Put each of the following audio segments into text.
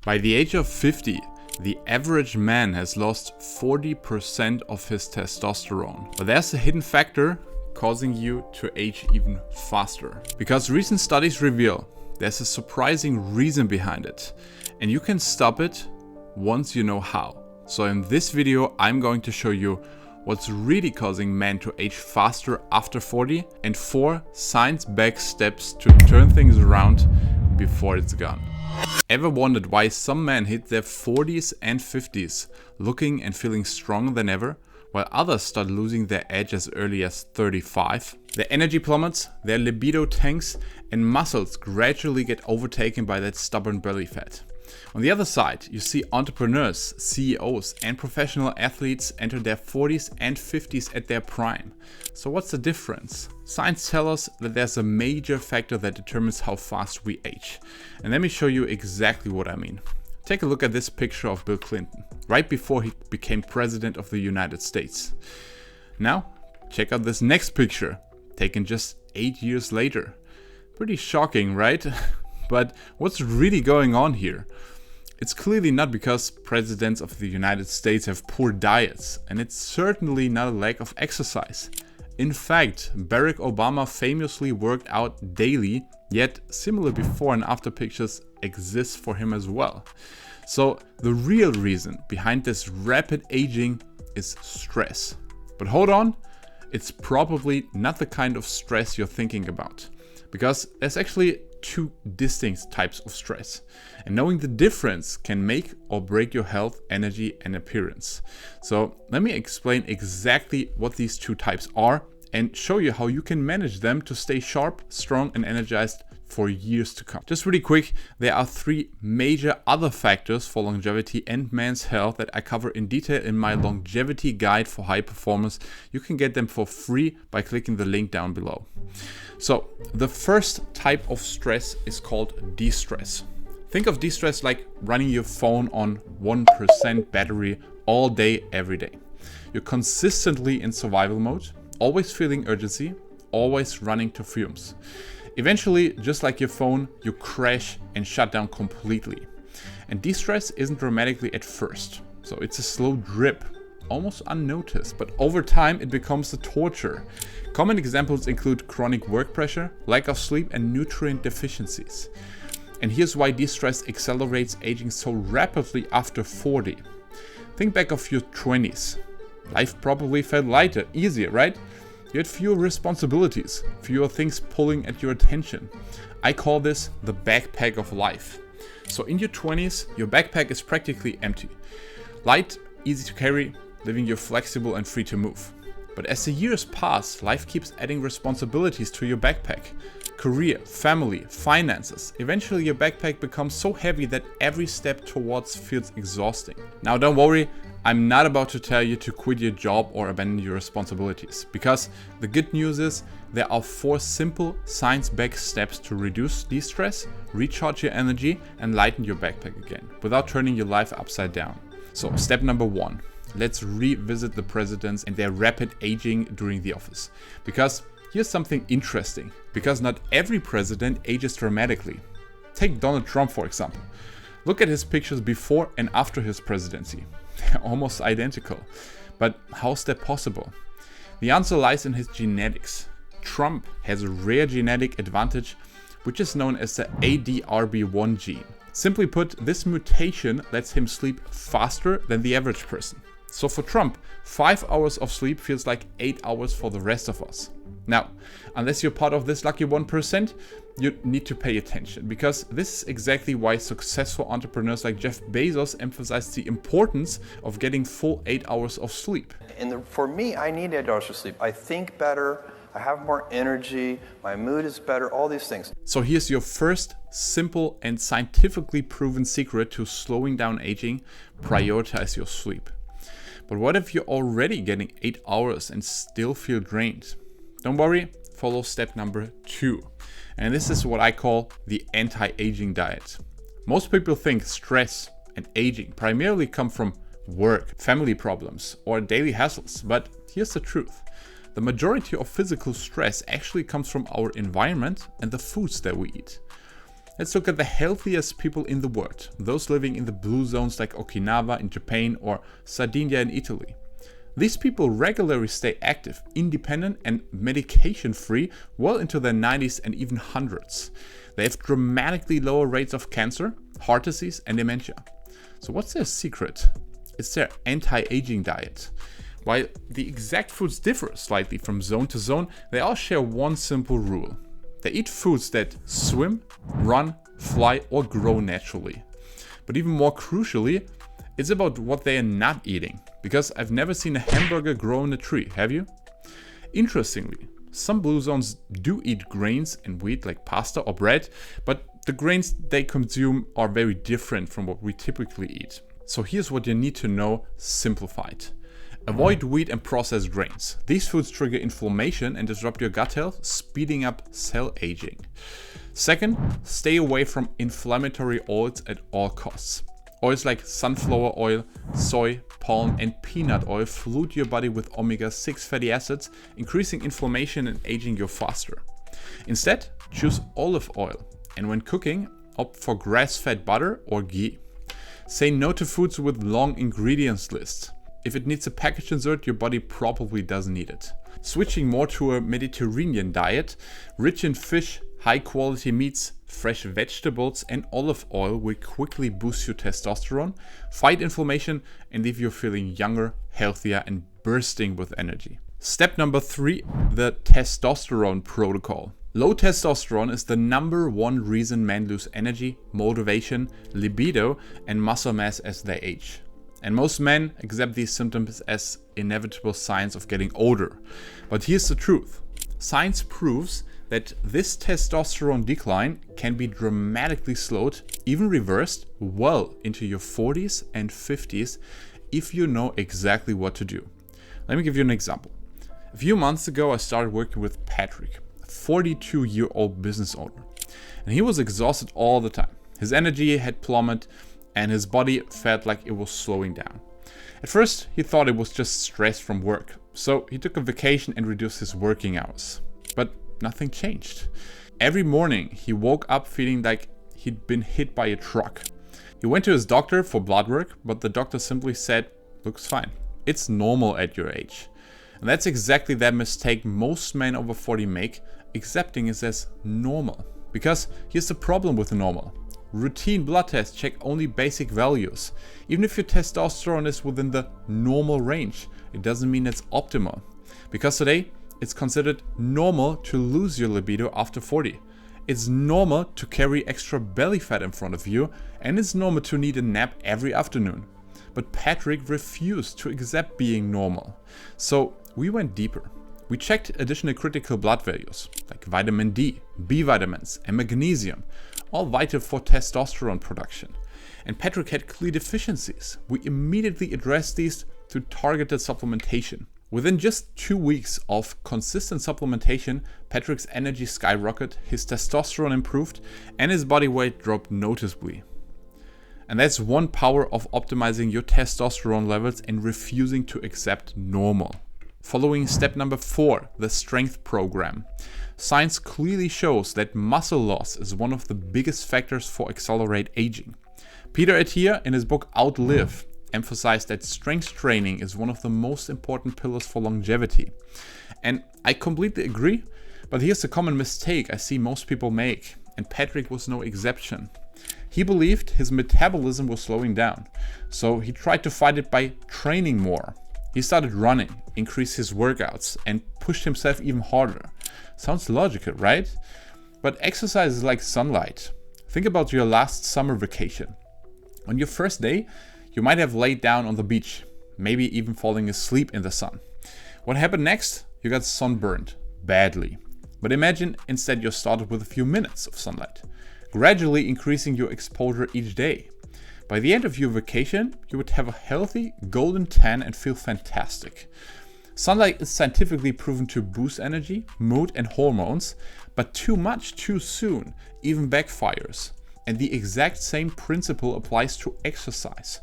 By the age of 50, the average man has lost 40% of his testosterone. But there's a hidden factor causing you to age even faster. Because recent studies reveal there's a surprising reason behind it, and you can stop it once you know how. So in this video, I'm going to show you what's really causing men to age faster after 40 and 4 science-backed steps to turn things around before it's gone. Ever wondered why some men hit their 40s and 50s looking and feeling stronger than ever, while others start losing their edge as early as 35? Their energy plummets, their libido tanks, and muscles gradually get overtaken by that stubborn belly fat. On the other side, you see entrepreneurs, CEOs, and professional athletes enter their 40s and 50s at their prime. So what's the difference? Science tells us that there's a major factor that determines how fast we age. And let me show you exactly what I mean. Take a look at this picture of Bill Clinton, right before he became president of the United States. Now, check out this next picture, taken just 8 years later. Pretty shocking, right? But what's really going on here? It's clearly not because presidents of the United States have poor diets, and it's certainly not a lack of exercise. In fact, Barack Obama famously worked out daily, yet similar before and after pictures exist for him as well. So the real reason behind this rapid aging is stress. But hold on, it's probably not the kind of stress you're thinking about, because there's actually two distinct types of stress, and knowing the difference can make or break your health, energy, and appearance. So let me explain exactly what these two types are and show you how you can manage them to stay sharp, strong, and energized for years to come. Just really quick, there are 3 major other factors for longevity and man's health that I cover in detail in my longevity guide for high performance. You can get them for free by clicking the link down below. So the first type of stress is called de-stress. Think of de-stress like running your phone on 1% battery all day, every day. You're consistently in survival mode, always feeling urgency, always running to fumes. Eventually, just like your phone, you crash and shut down completely. And de-stress isn't dramatically at first, so it's a slow drip, almost unnoticed, but over time it becomes a torture. Common examples include chronic work pressure, lack of sleep, and nutrient deficiencies. And here's why de-stress accelerates aging so rapidly after 40. Think back of your 20s. Life probably felt lighter, easier, right? You had fewer responsibilities, fewer things pulling at your attention. I call this the backpack of life. So in your 20s, your backpack is practically empty. Light, easy to carry, leaving you flexible and free to move. But as the years pass, life keeps adding responsibilities to your backpack. Career, family, finances. Eventually your backpack becomes so heavy that every step towards feels exhausting. Now don't worry, I'm not about to tell you to quit your job or abandon your responsibilities, because the good news is there are 4 simple science-backed steps to reduce de-stress, recharge your energy, and lighten your backpack again, without turning your life upside down. So step number 1, let's revisit the presidents and their rapid aging during the office. Because here's something interesting, because not every president ages dramatically. Take Donald Trump, for example. Look at his pictures before and after his presidency. They're almost identical. But how's that possible? The answer lies in his genetics. Trump has a rare genetic advantage, which is known as the ADRB1 gene. Simply put, this mutation lets him sleep faster than the average person. So for Trump, 5 hours of sleep feels like 8 hours for the rest of us. Now, unless you're part of this lucky 1%, you need to pay attention, because this is exactly why successful entrepreneurs like Jeff Bezos emphasize the importance of getting full 8 hours of sleep. And for me, I need 8 hours of sleep. I think better, I have more energy, my mood is better, all these things. So here's your first simple and scientifically proven secret to slowing down aging: prioritize your sleep. But what if you're already getting 8 hours and still feel drained? Don't worry, follow step number 2. And this is what I call the anti-aging diet. Most people think stress and aging primarily come from work, family problems, or daily hassles. But here's the truth. The majority of physical stress actually comes from our environment and the foods that we eat. Let's look at the healthiest people in the world, those living in the blue zones like Okinawa in Japan or Sardinia in Italy. These people regularly stay active, independent and medication-free well into their 90s and even hundreds. They have dramatically lower rates of cancer, heart disease and dementia. So what's their secret? It's their anti-aging diet. While the exact foods differ slightly from zone to zone, they all share one simple rule. They eat foods that swim, run, fly or grow naturally. But even more crucially, it's about what they are not eating. Because I've never seen a hamburger grow in a tree, have you? Interestingly, some blue zones do eat grains and wheat like pasta or bread, but the grains they consume are very different from what we typically eat. So here's what you need to know simplified. Avoid wheat and processed grains. These foods trigger inflammation and disrupt your gut health, speeding up cell aging. Second, stay away from inflammatory oils at all costs. Oils like sunflower oil, soy, palm and peanut oil flood your body with omega-6 fatty acids, increasing inflammation and aging you faster. Instead, choose olive oil, and when cooking, opt for grass-fed butter or ghee. Say no to foods with long ingredients lists. If it needs a packaged insert, your body probably doesn't need it. Switching more to a Mediterranean diet, rich in fish, high quality meats, fresh vegetables and olive oil will quickly boost your testosterone, fight inflammation and leave you feeling younger, healthier and bursting with energy. Step number 3, the testosterone protocol. Low testosterone is the number one reason men lose energy, motivation, libido and muscle mass as they age. And most men accept these symptoms as inevitable signs of getting older. But here's the truth. Science proves that this testosterone decline can be dramatically slowed, even reversed, well into your 40s and 50s if you know exactly what to do. Let me give you an example. A few months ago, I started working with Patrick, a 42-year-old business owner. And he was exhausted all the time. His energy had plummeted and his body felt like it was slowing down. At first, he thought it was just stress from work, so he took a vacation and reduced his working hours. But nothing changed. Every morning, he woke up feeling like he'd been hit by a truck. He went to his doctor for blood work, but the doctor simply said, "Looks fine. It's normal at your age." And that's exactly that mistake most men over 40 make, accepting it as normal. Because here's the problem with normal. Routine blood tests check only basic values. Even if your testosterone is within the normal range, it doesn't mean it's optimal. Because today, it's considered normal to lose your libido after 40. It's normal to carry extra belly fat in front of you, and it's normal to need a nap every afternoon. But Patrick refused to accept being normal. So we went deeper. We checked additional critical blood values, like vitamin D, B vitamins, and magnesium, all vital for testosterone production. And Patrick had clear deficiencies. We immediately addressed these through targeted supplementation. Within just 2 weeks of consistent supplementation, Patrick's energy skyrocketed, his testosterone improved, and his body weight dropped noticeably. And that's one power of optimizing your testosterone levels and refusing to accept normal. Following step number 4, the strength program. Science clearly shows that muscle loss is one of the biggest factors for accelerate aging. Peter Attia, in his book Outlive, emphasized that strength training is one of the most important pillars for longevity. And I completely agree, but here's a common mistake I see most people make, and Patrick was no exception. He believed his metabolism was slowing down, so he tried to fight it by training more. He started running, increased his workouts, and pushed himself even harder. Sounds logical, right? But exercise is like sunlight. Think about your last summer vacation. On your first day, you might have laid down on the beach, maybe even falling asleep in the sun. What happened next? You got sunburned, badly. But imagine instead you started with a few minutes of sunlight, gradually increasing your exposure each day. By the end of your vacation, you would have a healthy, golden tan and feel fantastic. Sunlight is scientifically proven to boost energy, mood and hormones, but too much too soon even backfires. And the exact same principle applies to exercise.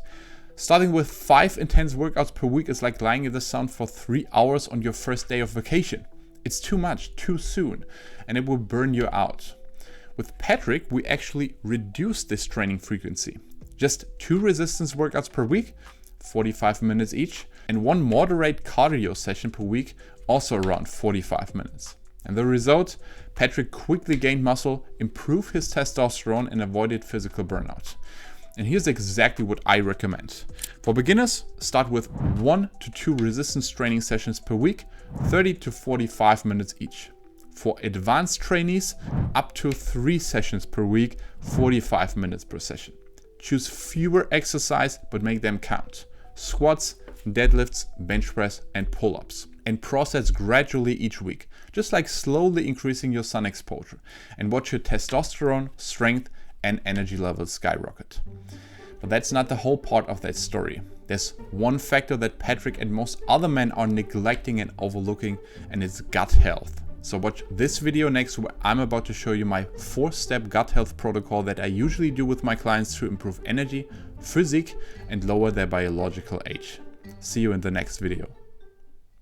Starting with 5 intense workouts per week is like lying in the sun for 3 hours on your first day of vacation. It's too much too soon, and it will burn you out. With Patrick, we actually reduced this training frequency. Just 2 resistance workouts per week, 45 minutes each, and 1 moderate cardio session per week, also around 45 minutes. And the result, Patrick quickly gained muscle, improved his testosterone, and avoided physical burnout. And here's exactly what I recommend. For beginners, start with 1 to 2 resistance training sessions per week, 30 to 45 minutes each. For advanced trainees, up to 3 sessions per week, 45 minutes per session. Choose fewer exercise, but make them count. Squats, deadlifts, bench press, and pull-ups. And process gradually each week, just like slowly increasing your sun exposure. And watch your testosterone, strength, and energy levels skyrocket. But that's not the whole part of that story. There's one factor that Patrick and most other men are neglecting and overlooking, and it's gut health. So watch this video next, where I'm about to show you my 4-step gut health protocol that I usually do with my clients to improve energy, physique, and lower their biological age. See you in the next video.